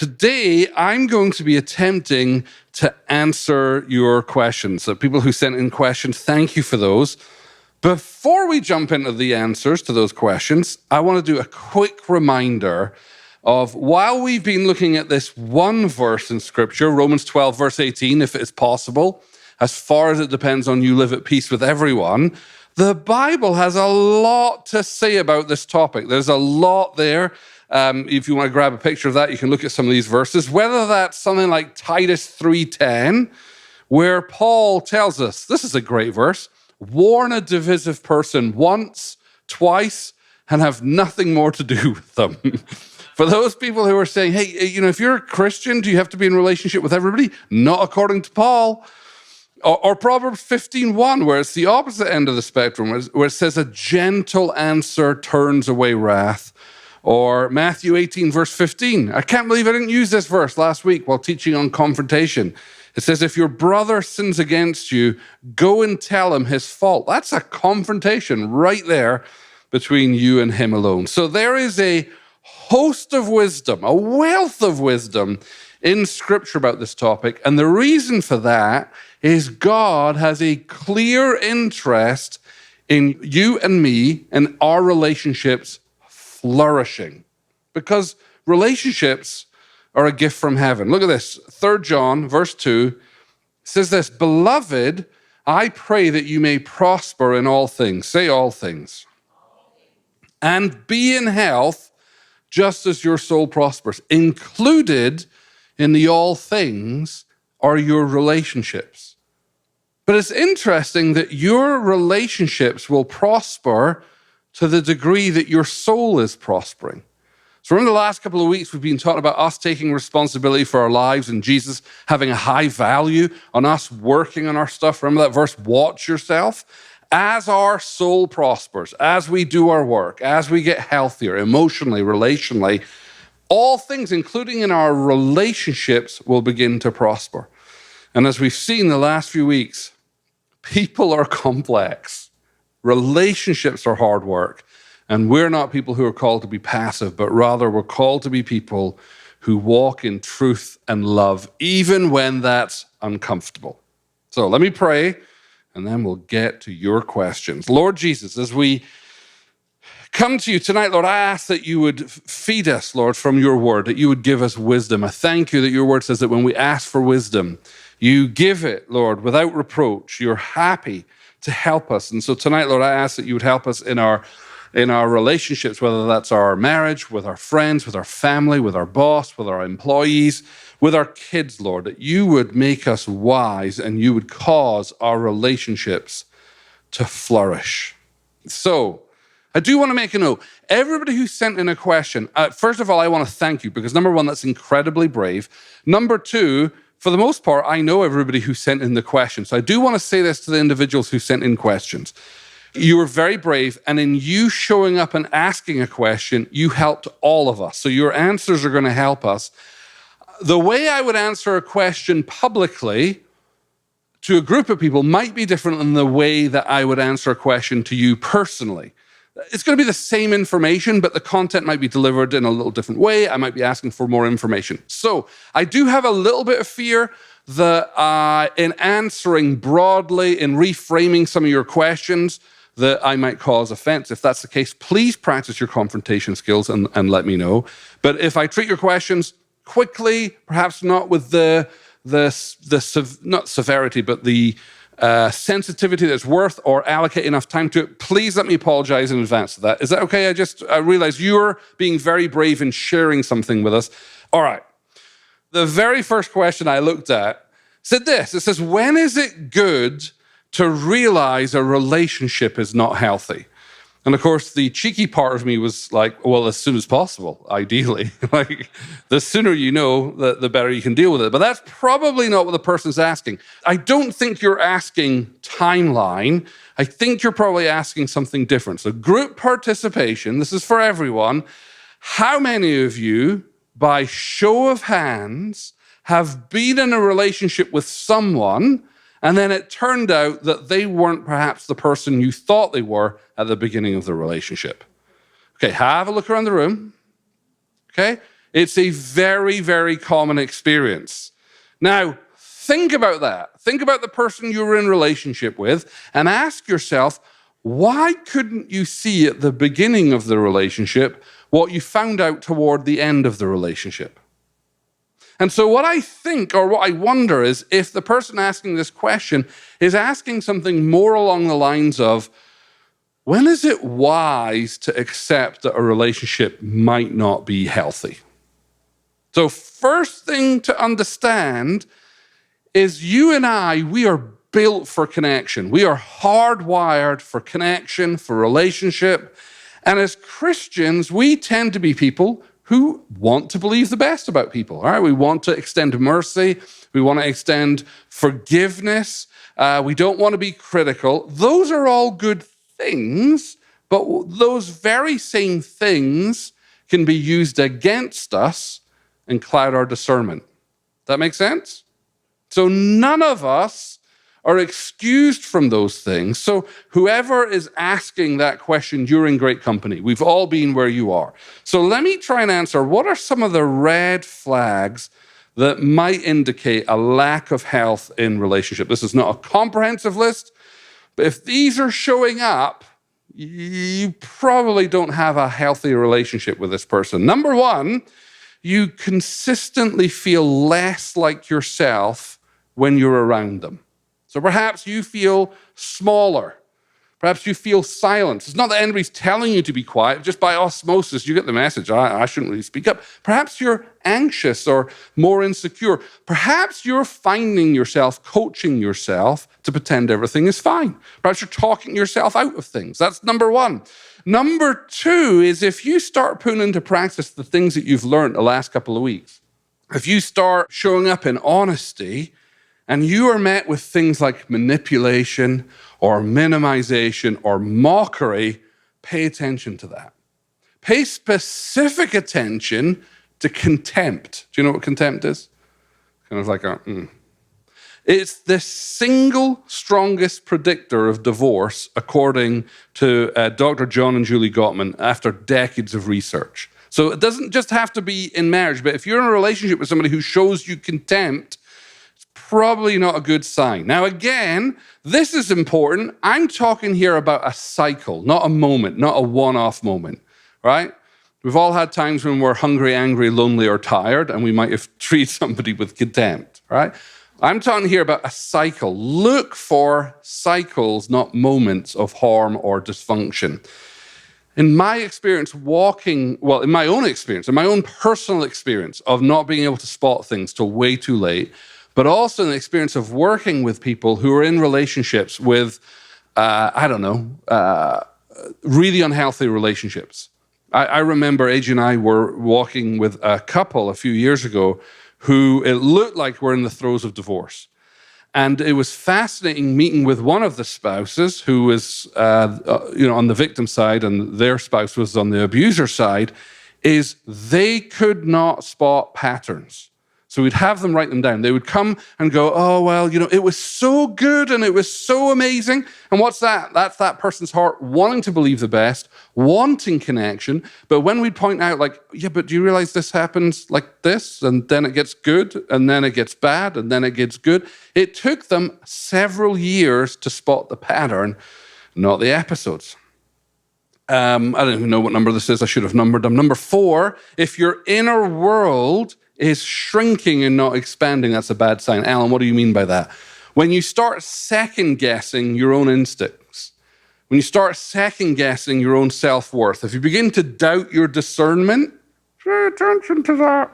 Today, I'm going to be attempting to answer your questions. So people who sent in questions, thank you for those. Before we jump into the answers to those questions, I want to do a quick reminder of, while we've been looking at this one verse in Scripture, Romans 12, verse 18, if it's possible, as far as it depends on you, live at peace with everyone, the Bible has a lot to say about this topic. There's a lot there. If you want to grab a picture of that, you can look at some of these verses, whether that's something like Titus 3:10, where Paul tells us, this is a great verse, warn a divisive person once, twice, and have nothing more to do with them. For those people who are saying, hey, if you're a Christian, do you have to be in relationship with everybody? Not according to Paul. Or Proverbs 15:1, where it's the opposite end of the spectrum, where it says a gentle answer turns away wrath. Or Matthew 18, verse 15. I can't believe I didn't use this verse last week while teaching on confrontation. It says, if your brother sins against you, go and tell him his fault. That's a confrontation right there between you and him alone. So there is a host of wisdom, a wealth of wisdom in Scripture about this topic. And the reason for that is God has a clear interest in you and me and our relationships flourishing, because relationships are a gift from heaven. Look at this. 3 John, verse 2, says this, beloved, I pray that you may prosper in all things. Say all things. And be in health, just as your soul prospers. Included in the all things are your relationships. But it's interesting that your relationships will prosper to the degree that your soul is prospering. So in the last couple of weeks, we've been talking about us taking responsibility for our lives and Jesus having a high value on us working on our stuff. Remember that verse, watch yourself? As our soul prospers, as we do our work, as we get healthier emotionally, relationally, all things, including in our relationships, will begin to prosper. And as we've seen the last few weeks, people are complex. Relationships are hard work. And we're not people who are called to be passive, but rather we're called to be people who walk in truth and love, even when that's uncomfortable. So let me pray, and then we'll get to your questions. Lord Jesus, as we come to you tonight, Lord, I ask that you would feed us, Lord, from your word, that you would give us wisdom. I thank you that your word says that when we ask for wisdom, you give it, Lord, without reproach. You're happy to help us. And so tonight, Lord, I ask that you would help us in our relationships, whether that's our marriage, with our friends, with our family, with our boss, with our employees, with our kids, Lord, that you would make us wise and you would cause our relationships to flourish. So I do want to make a note. Everybody who sent in a question, first of all, I want to thank you, because number one, that's incredibly brave. Number two, for the most part, I know everybody who sent in the questions. So I do want to say this to the individuals who sent in questions. You were very brave, and in you showing up and asking a question, you helped all of us. So your answers are going to help us. The way I would answer a question publicly to a group of people might be different than the way that I would answer a question to you personally. It's going to be the same information, but the content might be delivered in a little different way. I might be asking for more information. So I do have a little bit of fear that in answering broadly, in reframing some of your questions, that I might cause offense. If that's the case, please practice your confrontation skills and let me know. But if I treat your questions quickly, perhaps not with the not severity, but the sensitivity that's worth, or allocate enough time to it, please let me apologize in advance for that. Is that okay? I realize you're being very brave in sharing something with us. All right. The very first question I looked at said this. It says, when is it good to realize a relationship is not healthy? And of course, the cheeky part of me was like, well, as soon as possible, ideally. Like, the sooner you know, the better you can deal with it. But that's probably not what the person's asking. I don't think you're asking timeline. I think you're probably asking something different. So group participation, this is for everyone. How many of you, by show of hands, have been in a relationship with someone and then it turned out that they weren't perhaps the person you thought they were at the beginning of the relationship? Okay, have a look around the room. Okay, It's a very, very common experience. Now, think about that. Think about the person you were in relationship with and ask yourself, why couldn't you see at the beginning of the relationship what you found out toward the end of the relationship? And so what I think, or what I wonder, is if the person asking this question is asking something more along the lines of, when is it wise to accept that a relationship might not be healthy? So first thing to understand is you and I, we are built for connection. We are hardwired for connection, for relationship. And as Christians, we tend to be people who want to believe the best about people. All right, we want to extend mercy. We want to extend forgiveness. We don't want to be critical. Those are all good things, but those very same things can be used against us and cloud our discernment. That make sense? So none of us are excused from those things. So whoever is asking that question, you're in great company. We've all been where you are. So let me try and answer, what are some of the red flags that might indicate a lack of health in relationship? This is not a comprehensive list, but if these are showing up, you probably don't have a healthy relationship with this person. Number one, you consistently feel less like yourself when you're around them. So perhaps you feel smaller. Perhaps you feel silence. It's not that anybody's telling you to be quiet. Just by osmosis, you get the message, I shouldn't really speak up. Perhaps you're anxious or more insecure. Perhaps you're finding yourself coaching yourself to pretend everything is fine. Perhaps you're talking yourself out of things. That's number one. Number two is if you start putting into practice the things that you've learned the last couple of weeks, if you start showing up in honesty, and you are met with things like manipulation or minimization or mockery, pay attention to that. Pay specific attention to contempt. Do you know what contempt is? Kind of like It's the single strongest predictor of divorce, according to Dr. John and Julie Gottman, after decades of research. So it doesn't just have to be in marriage, but if you're in a relationship with somebody who shows you contempt, probably not a good sign. Now, again, this is important. I'm talking here about a cycle, not a moment, not a one-off moment, right? We've all had times when we're hungry, angry, lonely, or tired, and we might have treated somebody with contempt, right? I'm talking here about a cycle. Look for cycles, not moments of harm or dysfunction. In my experience, in my own personal experience of not being able to spot things till way too late, but also an experience of working with people who are in relationships with, really unhealthy relationships. I remember AJ and I were walking with a couple a few years ago who it looked like were in the throes of divorce. And it was fascinating meeting with one of the spouses who was on the victim side and their spouse was on the abuser side, is they could not spot patterns. So we'd have them write them down. They would come and go, oh, well, it was so good and it was so amazing. And what's that? That's that person's heart wanting to believe the best, wanting connection. But when we'd point out yeah, but do you realize this happens like this? And then it gets good, and then it gets bad, and then it gets good. It took them several years to spot the pattern, not the episodes. I don't even know what number this is. I should have numbered them. Number 4, if your inner world is shrinking and not expanding, that's a bad sign. Alyn, what do you mean by that? When you start second-guessing your own instincts, when you start second-guessing your own self-worth, if you begin to doubt your discernment, pay attention to that.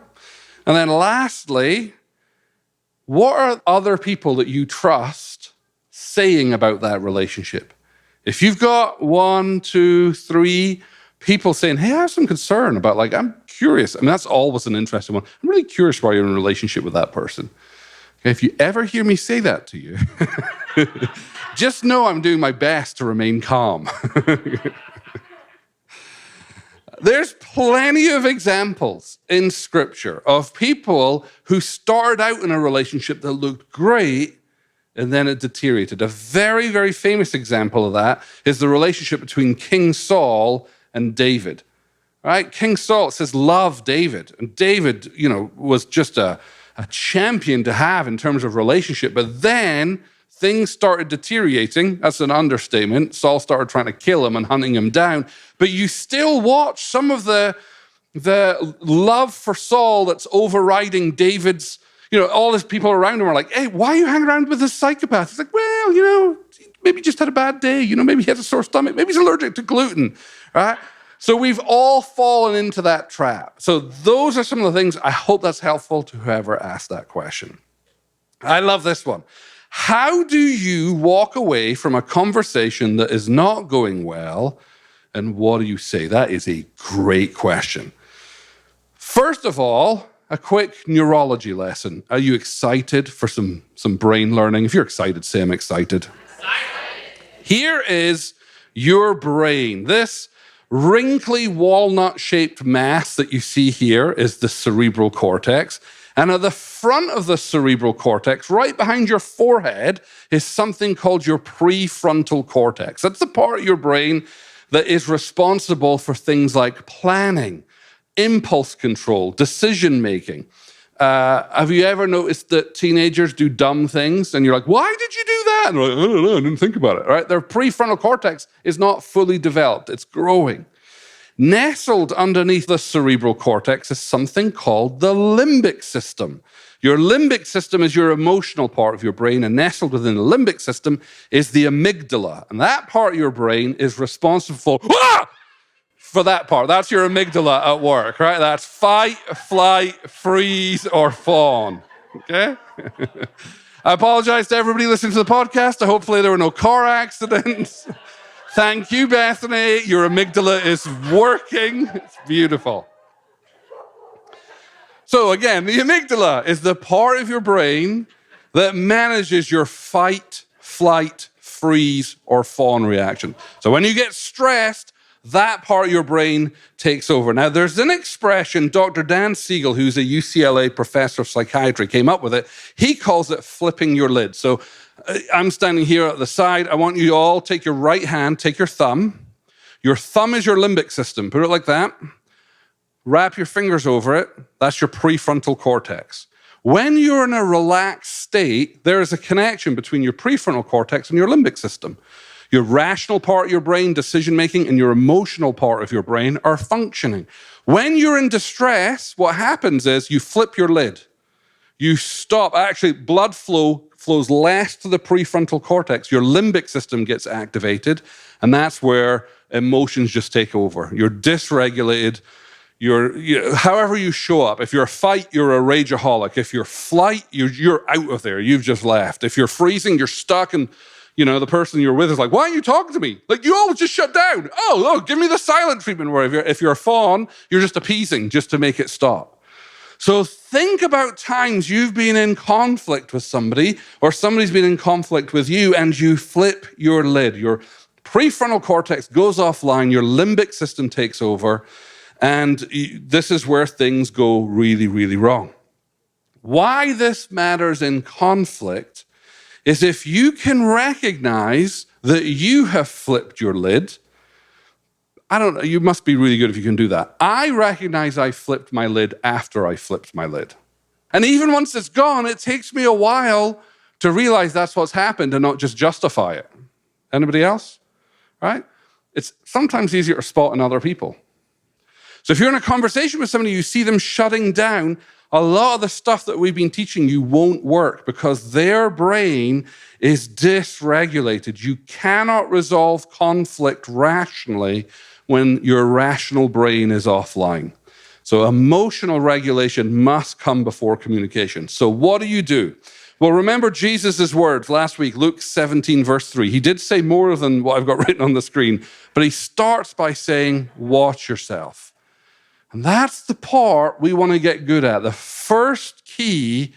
And then lastly, what are other people that you trust saying about that relationship? If you've got 1, 2, 3 people saying, hey, I have some concern about, I'm curious. I mean, that's always an interesting one. I'm really curious why you're in a relationship with that person. Okay, if you ever hear me say that to you, just know I'm doing my best to remain calm. There's plenty of examples in Scripture of people who started out in a relationship that looked great, and then it deteriorated. A very, very famous example of that is the relationship between King Saul and David. right? King Saul, it says, love David. And David, was just a champion to have in terms of relationship. But then things started deteriorating. That's an understatement. Saul started trying to kill him and hunting him down. But you still watch some of the love for Saul that's overriding David's, all his people around him are like, hey, why are you hanging around with this psychopath? He's like, well, maybe he just had a bad day. Maybe he has a sore stomach. Maybe he's allergic to gluten, right? So we've all fallen into that trap. So those are some of the things. I hope that's helpful to whoever asked that question. I love this one. How do you walk away from a conversation that is not going well? And what do you say? That is a great question. First of all, a quick neurology lesson. Are you excited for some brain learning? If you're excited, say I'm excited. Here is your brain. This wrinkly walnut-shaped mass that you see here is the cerebral cortex. And at the front of the cerebral cortex, right behind your forehead, is something called your prefrontal cortex. That's the part of your brain that is responsible for things like planning, impulse control, decision-making. Have you ever noticed that teenagers do dumb things and you're like, why did you do that? And they're like, I don't know, I didn't think about it, right? Their prefrontal cortex is not fully developed, it's growing. Nestled underneath the cerebral cortex is something called the limbic system. Your limbic system is your emotional part of your brain, and nestled within the limbic system is the amygdala. And that part of your brain is responsible for that part. That's your amygdala at work, right? That's fight, flight, freeze, or fawn, okay? I apologize to everybody listening to the podcast. Hopefully there were no car accidents. Thank you, Bethany. Your amygdala is working. It's beautiful. So again, the amygdala is the part of your brain that manages your fight, flight, freeze, or fawn reaction. So when you get stressed, that part of your brain takes over. Now, there's an expression, Dr. Dan Siegel, who's a UCLA professor of psychiatry, came up with it. He calls it flipping your lid. So I'm standing here at the side. I want you to all take your right hand, take your thumb. Your thumb is your limbic system. Put it like that. Wrap your fingers over it. That's your prefrontal cortex. When you're in a relaxed state, there is a connection between your prefrontal cortex and your limbic system. Your rational part of your brain, decision-making, and your emotional part of your brain are functioning. When you're in distress, what happens is you flip your lid. You stop. Actually, blood flows less to the prefrontal cortex. Your limbic system gets activated, and that's where emotions just take over. You're dysregulated. However you show up. If you're a fight, you're a rageaholic. If you're flight, you're out of there. You've just left. If you're freezing, you're stuck, and the person you're with is like, why are you talking to me? Like, you always just shut down. Oh, give me the silent treatment. Where if you're a fawn, you're just appeasing just to make it stop. So think about times you've been in conflict with somebody or somebody's been in conflict with you and you flip your lid. Your prefrontal cortex goes offline, your limbic system takes over, and this is where things go really, really wrong. Why this matters in conflict is if you can recognize that you have flipped your lid. I don't know, you must be really good if you can do that. I recognize I flipped my lid after I flipped my lid. And even once it's gone, it takes me a while to realize that's what's happened and not just justify it. Anybody else? Right? It's sometimes easier to spot in other people. So if you're in a conversation with somebody, you see them shutting down, a lot of the stuff that we've been teaching you won't work because their brain is dysregulated. You cannot resolve conflict rationally when your rational brain is offline. So emotional regulation must come before communication. So what do? Well, remember Jesus' words last week, Luke 17, verse 3. He did say more than what I've got written on the screen, but he starts by saying, watch yourself. And that's the part we want to get good at. The first key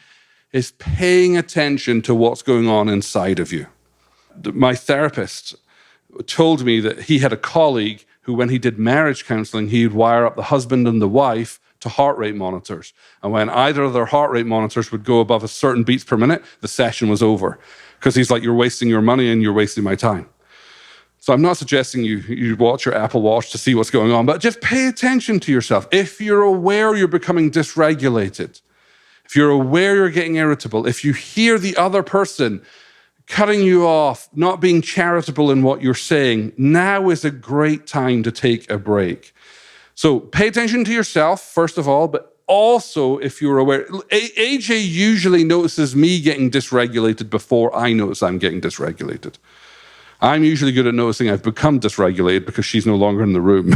is paying attention to what's going on inside of you. My therapist told me that he had a colleague who, when he did marriage counseling, he'd wire up the husband and the wife to heart rate monitors. And when either of their heart rate monitors would go above a certain beats per minute, the session was over. Because he's like, you're wasting your money and you're wasting my time. So I'm not suggesting you watch your Apple Watch to see what's going on, but just pay attention to yourself. If you're aware you're becoming dysregulated, if you're aware you're getting irritable, if you hear the other person cutting you off, not being charitable in what you're saying, now is a great time to take a break. So pay attention to yourself, first of all, but also if you're aware. AJ usually notices me getting dysregulated before I notice I'm getting dysregulated. I'm usually good at noticing I've become dysregulated because she's no longer in the room.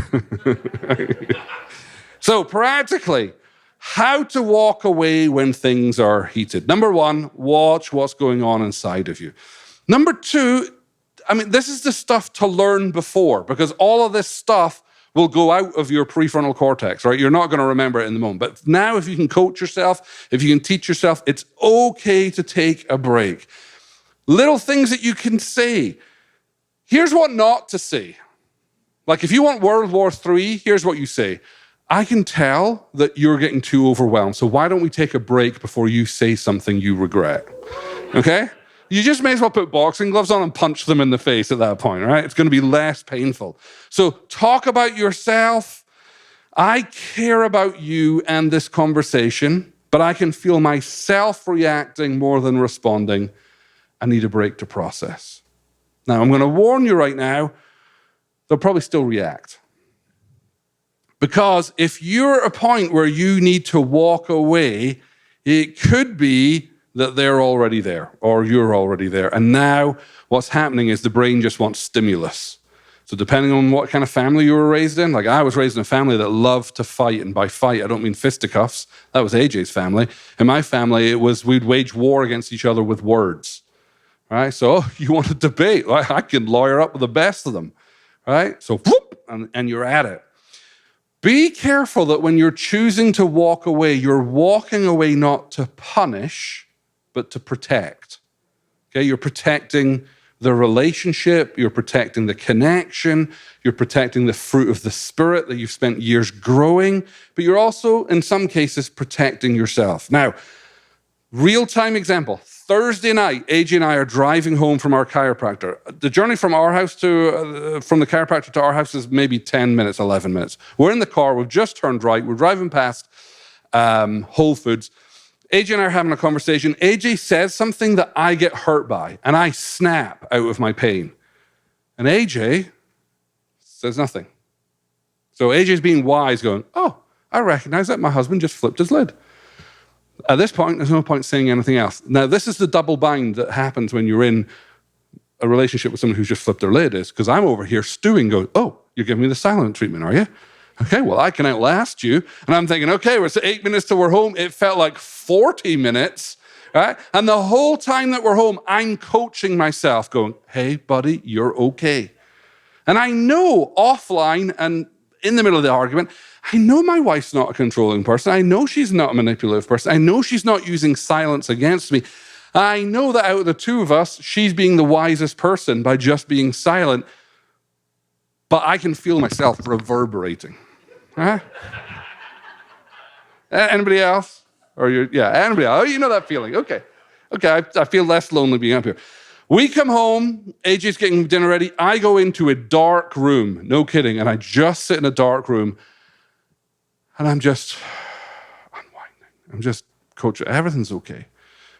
So practically, how to walk away when things are heated. Number one, watch what's going on inside of you. Number two, this is the stuff to learn before, because all of this stuff will go out of your prefrontal cortex, right? You're not going to remember it in the moment. But now if you can coach yourself, if you can teach yourself, it's okay to take a break. Little things that you can say. Here's what not to say. Like if you want World War III, here's what you say. I can tell that you're getting too overwhelmed, so why don't we take a break before you say something you regret? Okay? You just may as well put boxing gloves on and punch them in the face at that point, right? It's going to be less painful. So talk about yourself. I care about you and this conversation, but I can feel myself reacting more than responding. I need a break to process. Now, I'm going to warn you right now, they'll probably still react. Because if you're at a point where you need to walk away, it could be that they're already there or you're already there. And now what's happening is the brain just wants stimulus. So depending on what kind of family you were raised in, like I was raised in a family that loved to fight. And by fight, I don't mean fisticuffs. That was AJ's family. In my family, it was we'd wage war against each other with words. Right? So you want to debate. Well, I can lawyer up with the best of them. Right? So whoop, and you're at it. Be careful that when you're choosing to walk away, you're walking away not to punish, but to protect. Okay, you're protecting the relationship, you're protecting the connection, you're protecting the fruit of the spirit that you've spent years growing, but you're also, in some cases, protecting yourself. Now, real-time example. Thursday night, AJ and I are driving home from our chiropractor. The journey from our house from the chiropractor to our house is maybe 10 minutes, 11 minutes. We're in the car, we've just turned right, we're driving past Whole Foods. AJ and I are having a conversation. AJ says something that I get hurt by, and I snap out of my pain. And AJ says nothing. So AJ's being wise, going, oh, I recognize that my husband just flipped his lid. At this point, there's no point saying anything else. Now, this is the double bind that happens when you're in a relationship with someone who's just flipped their lid, is because I'm over here stewing, going, oh, you're giving me the silent treatment, are you? Okay, well, I can outlast you. And I'm thinking, okay, we're 8 minutes till we're home. It felt like 40 minutes, right? And the whole time that we're home, I'm coaching myself, going, hey, buddy, you're okay. And I know offline and in the middle of the argument, I know my wife's not a controlling person. I know she's not a manipulative person. I know she's not using silence against me. I know that out of the two of us, she's being the wisest person by just being silent. But I can feel myself reverberating. Huh? Anybody else? Anybody else? Oh, you know that feeling. Okay, I feel less lonely being up here. We come home, AJ's getting dinner ready. I go into a dark room, no kidding, and I just sit in a dark room, and I'm just unwinding. I'm just, coach, everything's okay.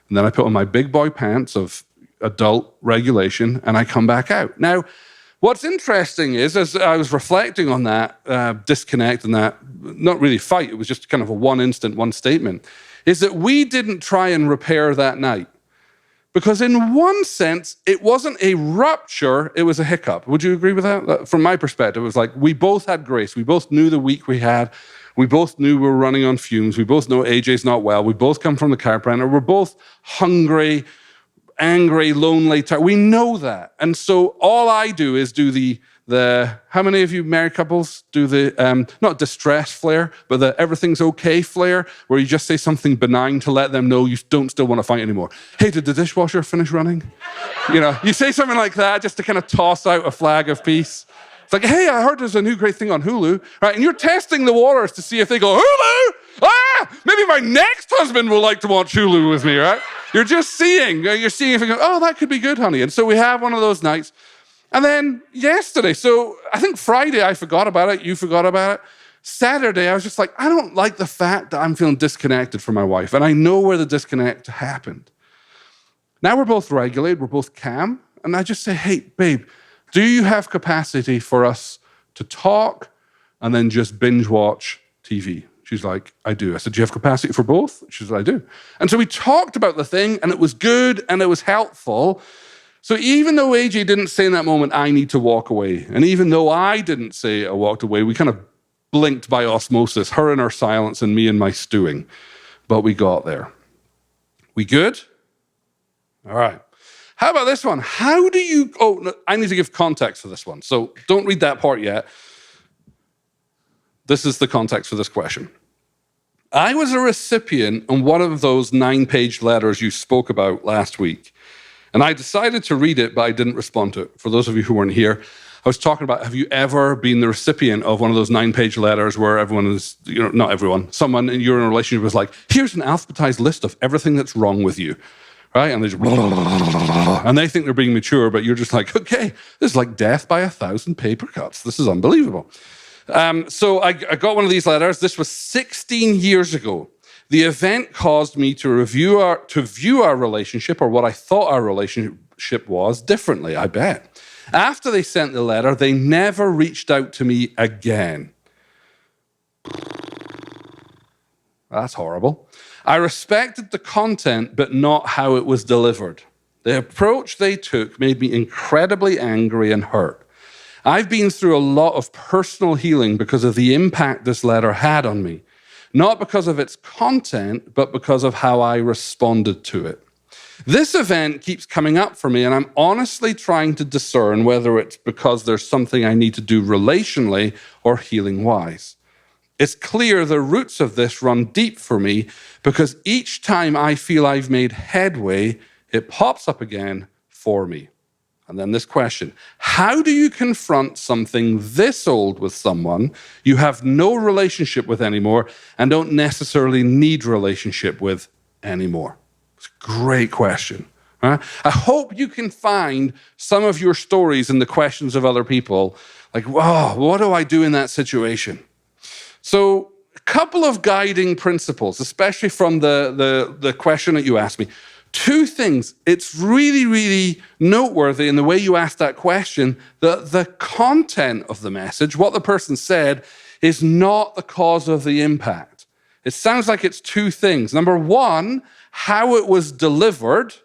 And then I put on my big boy pants of adult regulation, and I come back out. Now, what's interesting is, as I was reflecting on that disconnect and that, not really fight, it was just kind of a one instant, one statement, is that we didn't try and repair that night. Because in one sense, it wasn't a rupture, it was a hiccup. Would you agree with that? From my perspective, it was like we both had grace. We both knew the week we had. We both knew we were running on fumes. We both know AJ's not well. We both come from the chiropractor. We're both hungry, angry, lonely. We know that. And so all I do is do the how many of you married couples do the, not distress flare, but the everything's okay flare, where you just say something benign to let them know you don't still want to fight anymore. Hey, did the dishwasher finish running? You know, you say something like that just to kind of toss out a flag of peace. It's like, hey, I heard there's a new great thing on Hulu, right? And you're testing the waters to see if they go, Hulu? Maybe my next husband will like to watch Hulu with me, right? You're just seeing if you go, oh, that could be good, honey. And so we have one of those nights. And then yesterday, so I think Friday I forgot about it, you forgot about it. Saturday, I was just like, I don't like the fact that I'm feeling disconnected from my wife, and I know where the disconnect happened. Now we're both regulated, we're both calm, and I just say, hey, babe, do you have capacity for us to talk and then just binge watch TV? She's like, I do. I said, do you have capacity for both? She said, I do. And so we talked about the thing, and it was good and it was helpful. So even though AJ didn't say in that moment, I need to walk away, and even though I didn't say I walked away, we kind of blinked by osmosis, her in her silence and me in my stewing. But we got there. We good? All right. How about this one? How do you... Oh, no, I need to give context for this one. So don't read that part yet. This is the context for this question. I was a recipient on one of those 9-page letters you spoke about last week. And I decided to read it, but I didn't respond to it. For those of you who weren't here, I was talking about, have you ever been the recipient of one of those 9-page letters where everyone is, not everyone, someone in your relationship was like, here's an alphabetized list of everything that's wrong with you, right? And they just, and they think they're being mature, but you're just like, okay, this is like death by 1,000 paper cuts. This is unbelievable. So I got one of these letters. This was 16 years ago. The event caused me to view our relationship, or what I thought our relationship was, differently, I bet. After they sent the letter, they never reached out to me again. That's horrible. I respected the content, but not how it was delivered. The approach they took made me incredibly angry and hurt. I've been through a lot of personal healing because of the impact this letter had on me. Not because of its content, but because of how I responded to it. This event keeps coming up for me, and I'm honestly trying to discern whether it's because there's something I need to do relationally or healing-wise. It's clear the roots of this run deep for me because each time I feel I've made headway, it pops up again for me. And then this question, how do you confront something this old with someone you have no relationship with anymore and don't necessarily need relationship with anymore? It's a great question. Right? I hope you can find some of your stories in the questions of other people. Like, wow, what do I do in that situation? So a couple of guiding principles, especially from the question that you asked me. Two things. It's really, really noteworthy in the way you asked that question that the content of the message, what the person said, is not the cause of the impact. It sounds like it's two things. Number one, how it was delivered,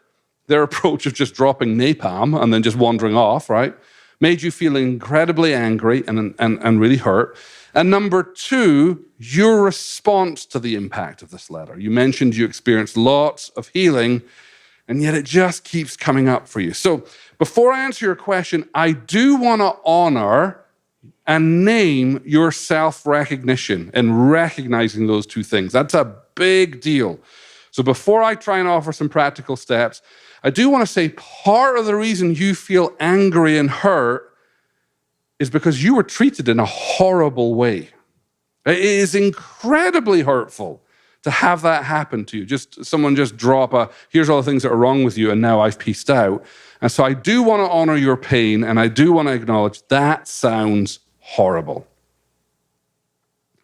their approach of just dropping napalm and then just wandering off, right, made you feel incredibly angry and really hurt. And number two, your response to the impact of this letter. You mentioned you experienced lots of healing, and yet it just keeps coming up for you. So before I answer your question, I do want to honor and name your self-recognition and recognizing those two things. That's a big deal. So before I try and offer some practical steps, I do want to say part of the reason you feel angry and hurt is because you were treated in a horrible way. It is incredibly hurtful to have that happen to you. Someone just drop here's all the things that are wrong with you, and now I've pieced out. And so I do want to honor your pain, and I do want to acknowledge that sounds horrible.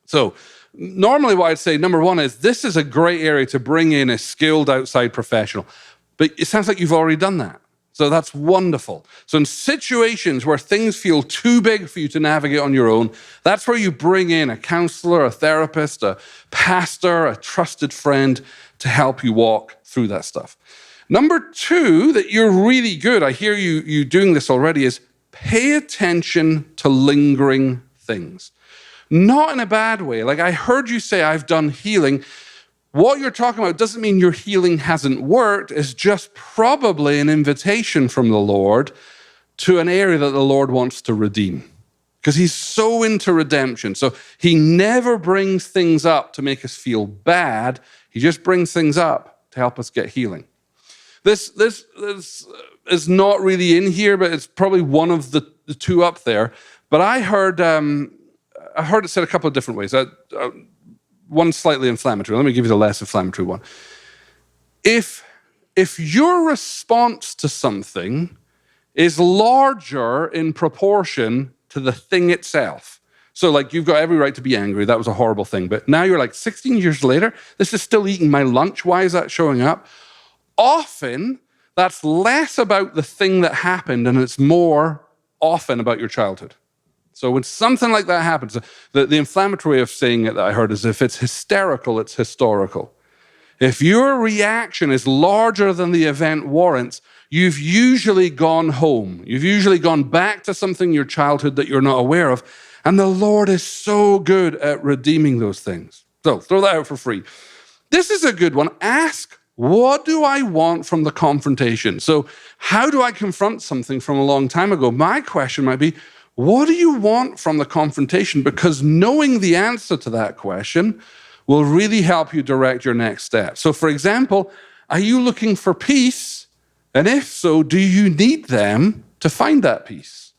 So normally what I'd say, number one, is this is a great area to bring in a skilled outside professional. But it sounds like you've already done that. So that's wonderful. So in situations where things feel too big for you to navigate on your own, that's where you bring in a counselor, a therapist, a pastor, a trusted friend to help you walk through that stuff. Number two, that you're really good, I hear you doing this already, is pay attention to lingering things. Not in a bad way. Like I heard you say, I've done healing. What you're talking about doesn't mean your healing hasn't worked. It's just probably an invitation from the Lord to an area that the Lord wants to redeem. Because he's so into redemption. So he never brings things up to make us feel bad. He just brings things up to help us get healing. This is not really in here, but it's probably one of the two up there. But I heard it said a couple of different ways. One slightly inflammatory. Let me give you the less inflammatory one. If your response to something is larger in proportion to the thing itself. So like you've got every right to be angry. That was a horrible thing. But now you're like 16 years later, this is still eating my lunch. Why is that showing up? Often that's less about the thing that happened and it's more often about your childhood. So when something like that happens, the inflammatory way of saying it that I heard is if it's hysterical, it's historical. If your reaction is larger than the event warrants, you've usually gone home. You've usually gone back to something in your childhood that you're not aware of. And the Lord is so good at redeeming those things. So throw that out for free. This is a good one. Ask, what do I want from the confrontation? So how do I confront something from a long time ago? My question might be, what do you want from the confrontation? Because knowing the answer to that question will really help you direct your next step. So for example, are you looking for peace? And if so, do you need them to find that peace?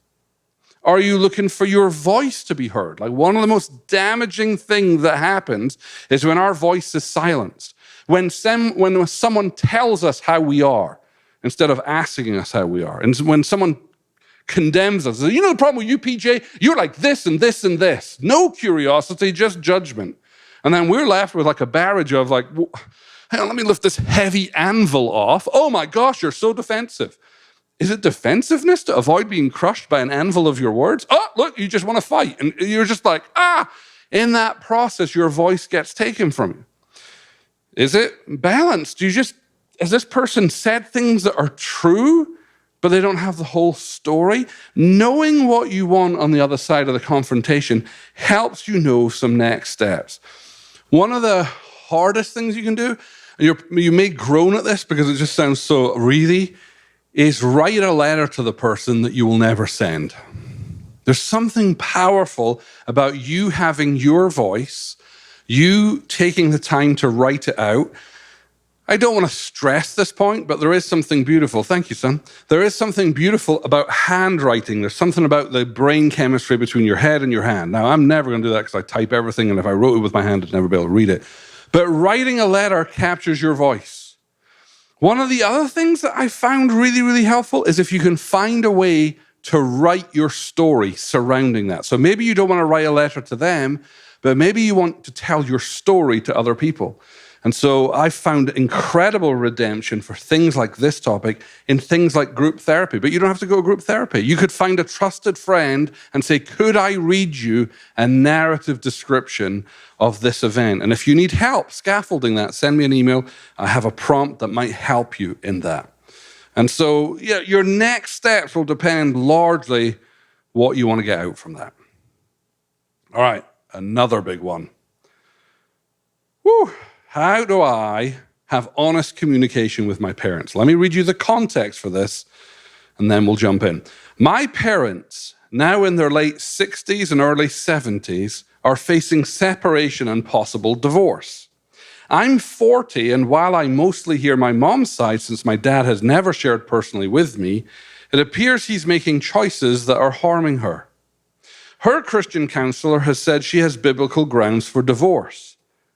Are you looking for your voice to be heard? Like one of the most damaging things that happens is when our voice is silenced. When someone tells us how we are instead of asking us how we are. And when someone condemns us, you know the problem with you, PJ? You're like this and this and this. No curiosity, just judgment. And then we're left with like a barrage of like, hang on, let me lift this heavy anvil off. Oh my gosh, you're so defensive. Is it defensiveness to avoid being crushed by an anvil of your words? Oh, look, you just want to fight. And you're just like, in that process, your voice gets taken from you. Is it balanced? Has this person said things that are true, but they don't have the whole story? Knowing what you want on the other side of the confrontation helps you know some next steps. One of the hardest things you can do, you may groan at this because it just sounds so really, is write a letter to the person that you will never send. There's something powerful about you having your voice, you taking the time to write it out. I don't want to stress this point, but there is something beautiful. Thank you, son. There is something beautiful about handwriting. There's something about the brain chemistry between your head and your hand. Now, I'm never going to do that because I type everything, and if I wrote it with my hand, I'd never be able to read it. But writing a letter captures your voice. One of the other things that I found really, really helpful is if you can find a way to write your story surrounding that. So maybe you don't want to write a letter to them, but maybe you want to tell your story to other people. And so I found incredible redemption for things like this topic in things like group therapy. But you don't have to go to group therapy. You could find a trusted friend and say, could I read you a narrative description of this event? And if you need help scaffolding that, send me an email. I have a prompt that might help you in that. And so your next steps will depend largely what you want to get out from that. All right, another big one. Whew. How do I have honest communication with my parents? Let me read you the context for this, and then we'll jump in. My parents, now in their late 60s and early 70s, are facing separation and possible divorce. I'm 40, and while I mostly hear my mom's side, since my dad has never shared personally with me, it appears he's making choices that are harming her. Her Christian counselor has said she has biblical grounds for divorce.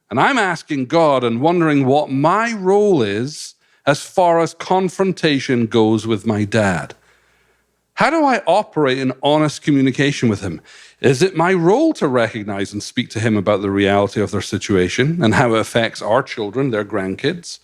And I'm asking God and wondering what my role is as far as confrontation goes with my dad. How do I operate in honest communication with him? Is it my role to recognize and speak to him about the reality of their situation and how it affects our children, their grandkids?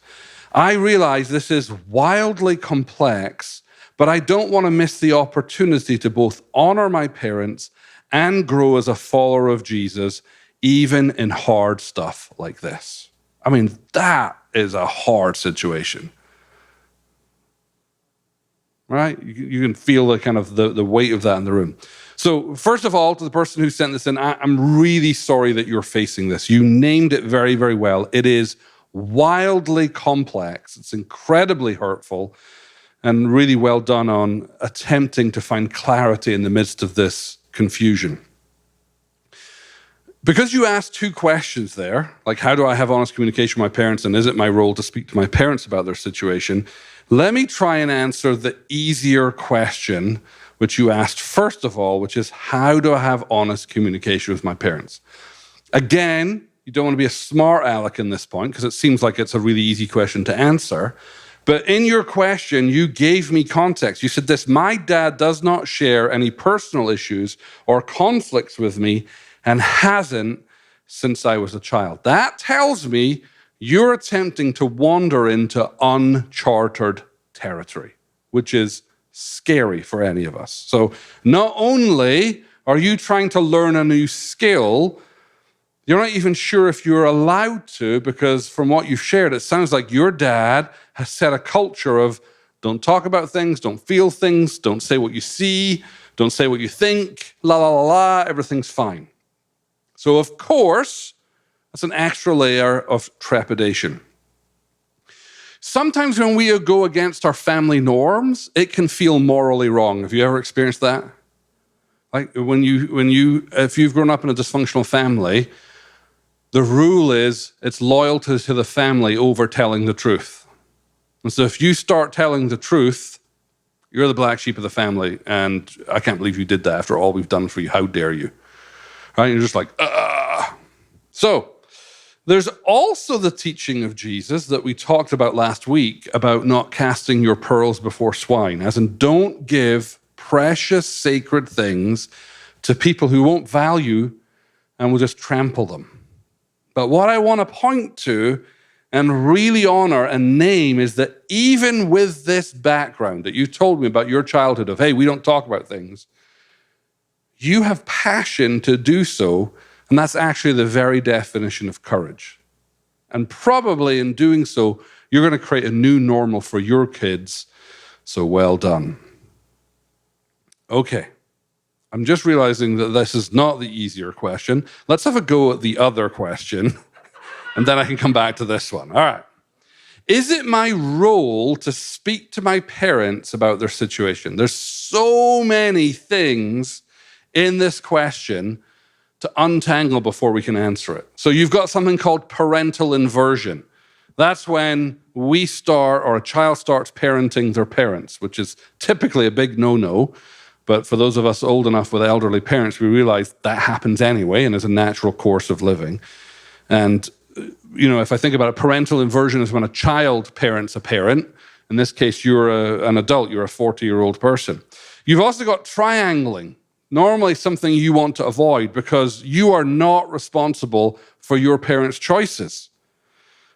I realize this is wildly complex, but I don't want to miss the opportunity to both honor my parents and grow as a follower of Jesus, even in hard stuff like this. I mean, that is a hard situation. Right? You can feel the kind of the weight of that in the room. So first of all, to the person who sent this in, I'm really sorry that you're facing this. You named it very, very well. It is wildly complex. It's incredibly hurtful, and really well done on attempting to find clarity in the midst of this confusion. Because you asked two questions there, like how do I have honest communication with my parents and is it my role to speak to my parents about their situation, let me try and answer the easier question, which you asked first of all, which is how do I have honest communication with my parents? Again, you don't want to be a smart aleck in this point because it seems like it's a really easy question to answer. But in your question, you gave me context. You said this: my dad does not share any personal issues or conflicts with me and hasn't since I was a child. That tells me you're attempting to wander into uncharted territory, which is scary for any of us. So not only are you trying to learn a new skill, you're not even sure if you're allowed to, because from what you've shared, it sounds like your dad has set a culture of don't talk about things, don't feel things, don't say what you see, don't say what you think, la, la, la, la, everything's fine. So of course, that's an extra layer of trepidation. Sometimes when we go against our family norms, it can feel morally wrong. Have you ever experienced that? Like if you've grown up in a dysfunctional family, the rule is it's loyalty to the family over telling the truth. And so if you start telling the truth, you're the black sheep of the family, and I can't believe you did that after all we've done for you. How dare you? Right? And you're just like, ah. So there's also the teaching of Jesus that we talked about last week about not casting your pearls before swine, as in don't give precious, sacred things to people who won't value and will just trample them. But what I want to point to and really honor and name is that even with this background that you told me about your childhood of, hey, we don't talk about things, you have passion to do so, and that's actually the very definition of courage. And probably in doing so, you're going to create a new normal for your kids, so well done. Okay. I'm just realizing that this is not the easier question. Let's have a go at the other question, and then I can come back to this one. All right. Is it my role to speak to my parents about their situation? There's so many things in this question to untangle before we can answer it. So you've got something called parental inversion. That's when we start, or a child starts parenting their parents, which is typically a big no-no. But for those of us old enough with elderly parents, we realize that happens anyway and is a natural course of living. And, if I think about it, parental inversion is when a child parents a parent. In this case, you're an adult, you're a 40-year-old person. You've also got triangling, normally something you want to avoid because you are not responsible for your parents' choices.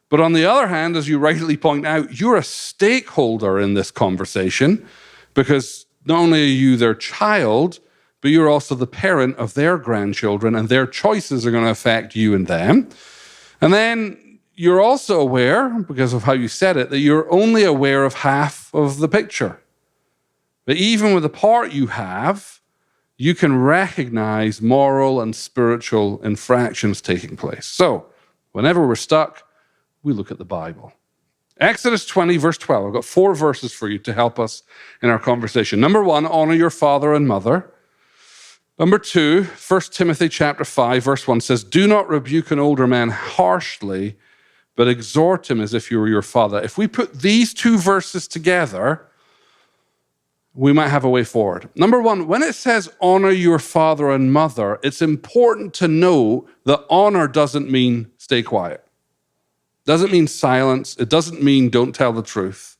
But on the other hand, as you rightly point out, you're a stakeholder in this conversation because not only are you their child, but you're also the parent of their grandchildren, and their choices are going to affect you and them. And then you're also aware, because of how you said it, that you're only aware of half of the picture. But even with the part you have, you can recognize moral and spiritual infractions taking place. So whenever we're stuck, we look at the Bible. Exodus 20, verse 12. I've got 4 verses for you to help us in our conversation. Number 1, honor your father and mother. Number 2, 1 Timothy chapter 5, verse 1 says, do not rebuke an older man harshly, but exhort him as if you were your father. If we put these 2 verses together, we might have a way forward. Number 1, when it says honor your father and mother, it's important to know that honor doesn't mean stay quiet. Doesn't mean silence. It doesn't mean don't tell the truth.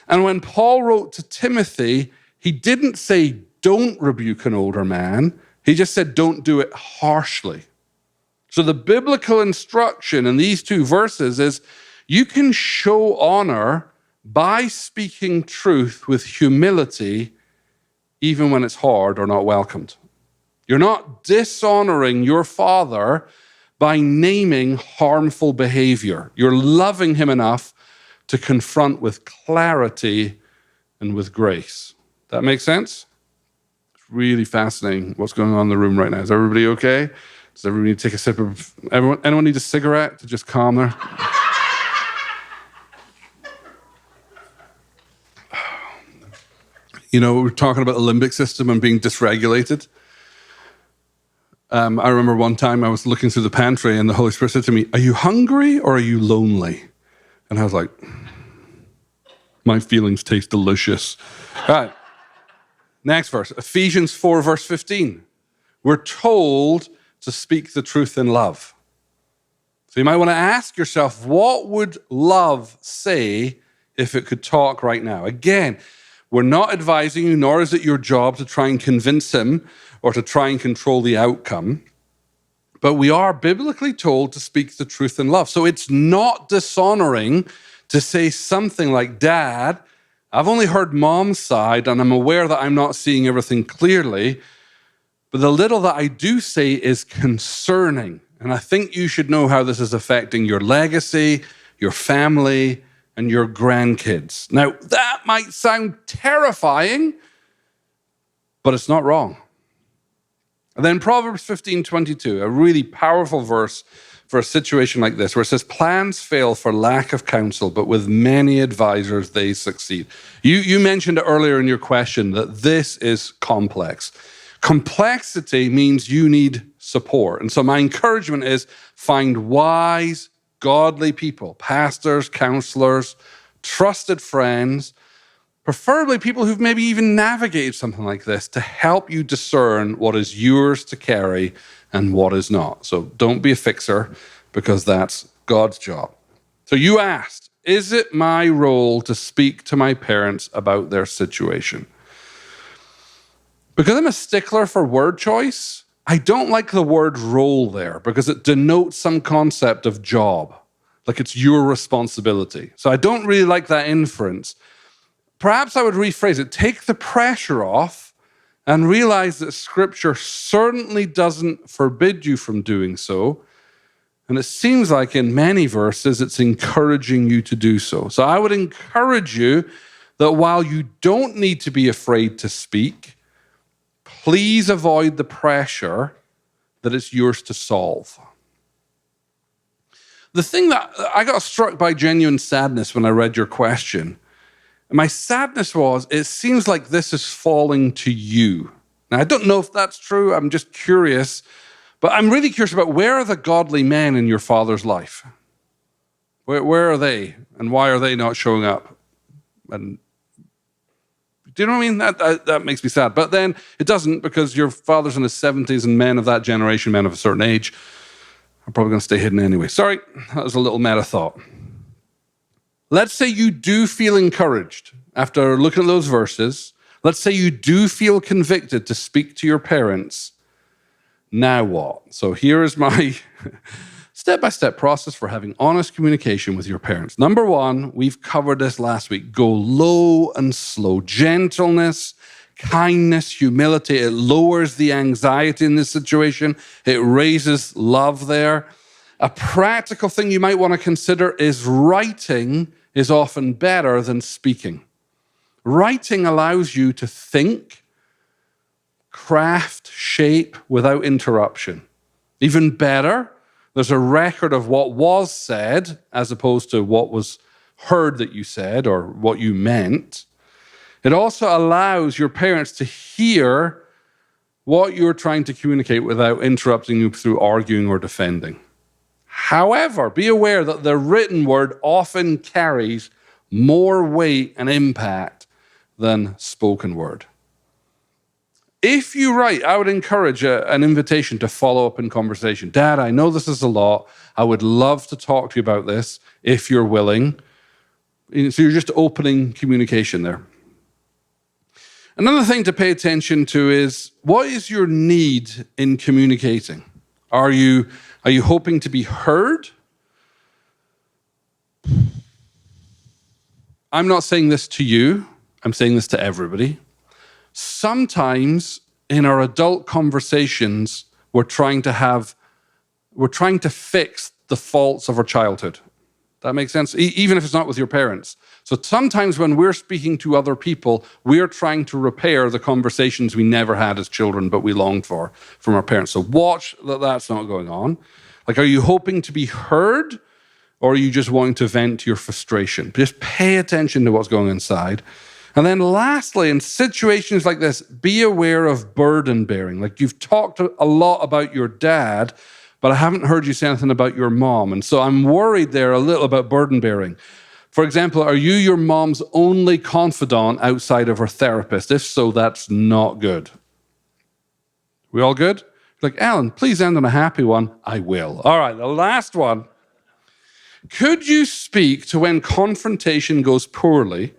And when Paul wrote to Timothy, he didn't say don't rebuke an older man. He just said don't do it harshly. So the biblical instruction in these 2 verses is you can show honor by speaking truth with humility, even when it's hard or not welcomed. You're not dishonoring your father by naming harmful behavior. You're loving him enough to confront with clarity and with grace. That makes sense? It's really fascinating what's going on in the room right now. Is everybody okay? Does everybody need to take a sip of... Anyone need a cigarette to just calm their... We're talking about the limbic system and being dysregulated. I remember one time I was looking through the pantry and the Holy Spirit said to me, are you hungry or are you lonely? And I was like, my feelings taste delicious. All right. Next verse, Ephesians 4, verse 15. We're told to speak the truth in love. So you might want to ask yourself, what would love say if it could talk right now. Again, we're not advising you, nor is it your job to try and convince him or to try and control the outcome. But we are biblically told to speak the truth in love. So it's not dishonoring to say something like, Dad, I've only heard Mom's side, and I'm aware that I'm not seeing everything clearly, but the little that I do say is concerning. And I think you should know how this is affecting your legacy, your family, and your grandkids. Now, that might sound terrifying, but it's not wrong. And then Proverbs 15:22, a really powerful verse for a situation like this, where it says, plans fail for lack of counsel, but with many advisors, they succeed. You mentioned earlier in your question that this is complex. Complexity means you need support. And so my encouragement is find wise, godly people, pastors, counselors, trusted friends, preferably people who've maybe even navigated something like this to help you discern what is yours to carry and what is not. So don't be a fixer, because that's God's job. So you asked, is it my role to speak to my parents about their situation? Because I'm a stickler for word choice, I don't like the word role there because it denotes some concept of job, like it's your responsibility. So I don't really like that inference. Perhaps I would rephrase it, take the pressure off and realize that Scripture certainly doesn't forbid you from doing so. And it seems like in many verses, it's encouraging you to do so. So I would encourage you that while you don't need to be afraid to speak, please avoid the pressure that it's yours to solve. The thing that I got struck by genuine sadness when I read your question. My sadness was, it seems like this is falling to you. Now, I don't know if that's true. I'm just curious. But I'm really curious about, where are the godly men in your father's life? Where are they? And why are they not showing up? And do you know what I mean? That makes me sad. But then it doesn't, because your father's in his 70s and men of that generation, men of a certain age, are probably going to stay hidden anyway. Sorry, that was a little meta thought. Let's say you do feel encouraged after looking at those verses. Let's say you do feel convicted to speak to your parents. Now what? So here is my step-by-step process for having honest communication with your parents. Number one, we've covered this last week. Go low and slow. Gentleness, kindness, humility. It lowers the anxiety in this situation. It raises love there. A practical thing you might want to consider is writing is often better than speaking. Writing allows you to think, craft, shape without interruption. Even better, there's a record of what was said as opposed to what was heard that you said or what you meant. It also allows your parents to hear what you're trying to communicate without interrupting you through arguing or defending. However, be aware that the written word often carries more weight and impact than spoken word. If you write, I would encourage an invitation to follow up in conversation. Dad, I know this is a lot. I would love to talk to you about this if you're willing. So you're just opening communication there. Another thing to pay attention to is, what is your need in communicating? Are you hoping to be heard? I'm not saying this to you. I'm saying this to everybody. Sometimes in our adult conversations, we're trying to fix the faults of our childhood. That makes sense? Even if it's not with your parents. So sometimes when we're speaking to other people, we're trying to repair the conversations we never had as children, but we longed for from our parents. So watch that that's not going on. Like, are you hoping to be heard, or are you just wanting to vent your frustration? Just pay attention to what's going on inside. And then lastly, in situations like this, be aware of burden bearing. Like, you've talked a lot about your dad, but I haven't heard you say anything about your mom. And so I'm worried there a little about burden bearing. For example, are you your mom's only confidant outside of her therapist? If so, that's not good. We all good? Like, Alyn, please end on a happy one. I will. All right, the last one. Could you speak to when confrontation goes poorly?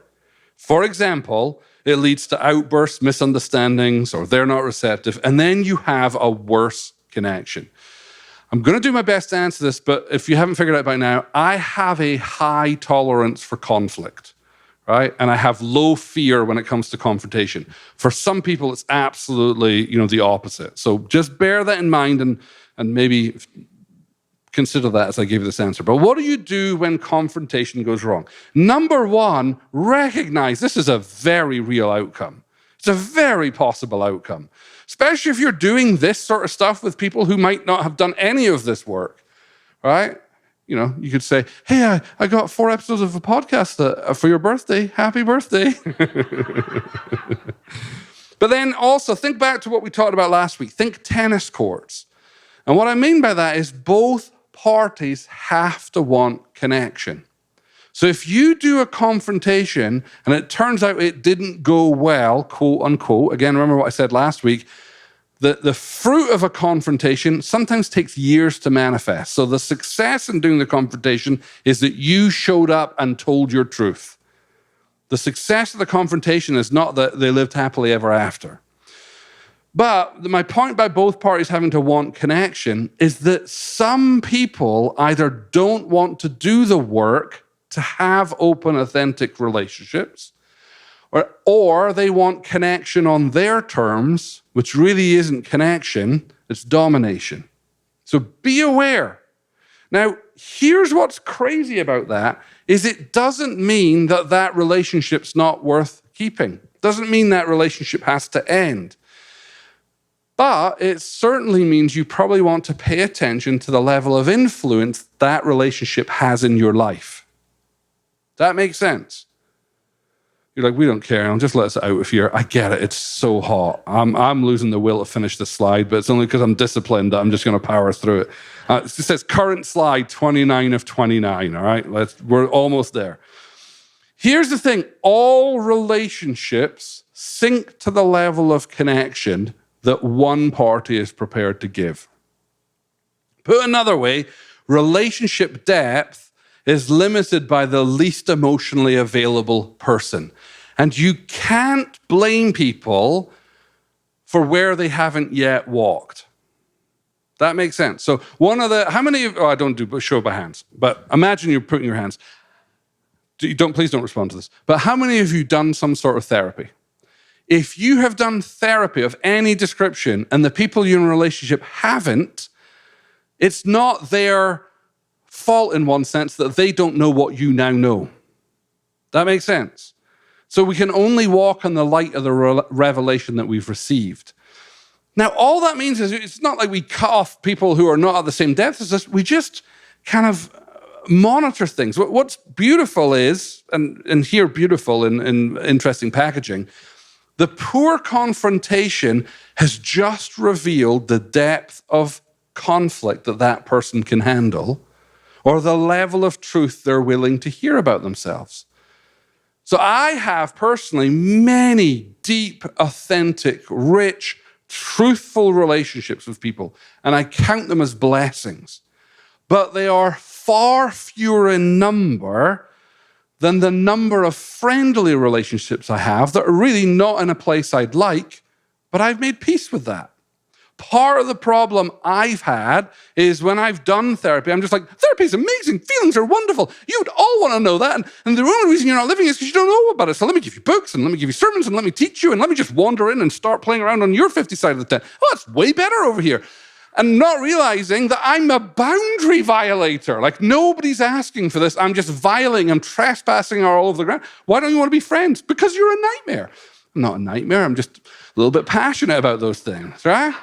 For example, it leads to outbursts, misunderstandings, or they're not receptive, and then you have a worse connection. I'm going to do my best to answer this, but if you haven't figured it out by now, I have a high tolerance for conflict, right? And I have low fear when it comes to confrontation. For some people, it's absolutely, the opposite. So just bear that in mind and maybe consider that as I give you this answer. But what do you do when confrontation goes wrong? Number one, recognize this is a very real outcome. It's a very possible outcome, especially if you're doing this sort of stuff with people who might not have done any of this work, right? You could say, hey, I got 4 episodes of a podcast for your birthday. Happy birthday. But then also think back to what we talked about last week. Think tennis courts. And what I mean by that is both parties have to want connection. So if you do a confrontation and it turns out it didn't go well, quote unquote, again, remember what I said last week, the fruit of a confrontation sometimes takes years to manifest. So the success in doing the confrontation is that you showed up and told your truth. The success of the confrontation is not that they lived happily ever after. But my point by both parties having to want connection is that some people either don't want to do the work to have open, authentic relationships, or they want connection on their terms, which really isn't connection, it's domination. So be aware. Now, here's what's crazy about that, is it doesn't mean that relationship's not worth keeping. It doesn't mean that relationship has to end. But it certainly means you probably want to pay attention to the level of influence that relationship has in your life. That makes sense? You're like, we don't care. I'll just let us out of here. I get it. It's so hot. I'm losing the will to finish the slide, but it's only because I'm disciplined that I'm just going to power through it. It says current slide 29 of 29. All right, we're almost there. Here's the thing. All relationships sink to the level of connection that one party is prepared to give. Put another way, relationship depth is limited by the least emotionally available person. And you can't blame people for where they haven't yet walked. That makes sense. So how many of, I don't do show by hands, but imagine you're putting your hands. Please don't respond to this. But how many of you done some sort of therapy? If you have done therapy of any description and the people you're in a relationship haven't, it's not their fault in one sense that they don't know what you now know. That makes sense? So we can only walk in the light of the revelation that we've received. Now, all that means is it's not like we cut off people who are not at the same depth as us. We just kind of monitor things. What's beautiful is, and here beautiful in interesting packaging, the poor confrontation has just revealed the depth of conflict that person can handle, or the level of truth they're willing to hear about themselves. So I have personally many deep, authentic, rich, truthful relationships with people, and I count them as blessings. But they are far fewer in number than the number of friendly relationships I have that are really not in a place I'd like, but I've made peace with that. Part of the problem I've had is when I've done therapy, I'm just like, therapy is amazing, feelings are wonderful. You'd all want to know that. And the only reason you're not living is because you don't know about it. So let me give you books and let me give you sermons and let me teach you and let me just wander in and start playing around on your 50 side of the tent. Oh, it's way better over here. And not realizing that I'm a boundary violator. Like nobody's asking for this. I'm just violating, I'm trespassing all over the ground. Why don't you want to be friends? Because you're a nightmare. I'm not a nightmare. I'm just a little bit passionate about those things, right?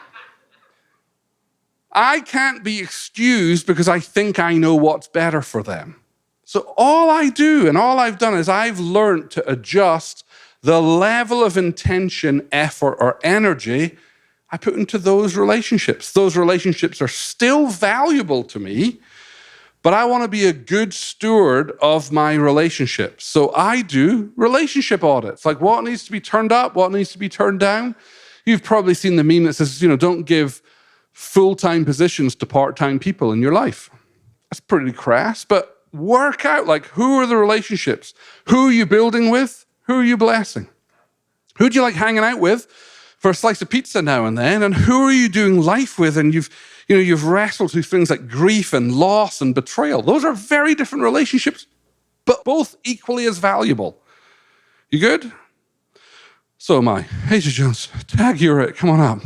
I can't be excused because I think I know what's better for them. So all I do and all I've done is I've learned to adjust the level of intention, effort, or energy I put into those relationships. Those relationships are still valuable to me, but I want to be a good steward of my relationships. So I do relationship audits, like what needs to be turned up, what needs to be turned down. You've probably seen the meme that says, don't give full-time positions to part-time people in your life. That's pretty crass, but work out, like, who are the relationships? Who are you building with? Who are you blessing? Who do you like hanging out with for a slice of pizza now and then? And who are you doing life with? And you've wrestled through things like grief and loss and betrayal. Those are very different relationships, but both equally as valuable. You good? So am I. Hey, Jones, tag, you're it. Come on up.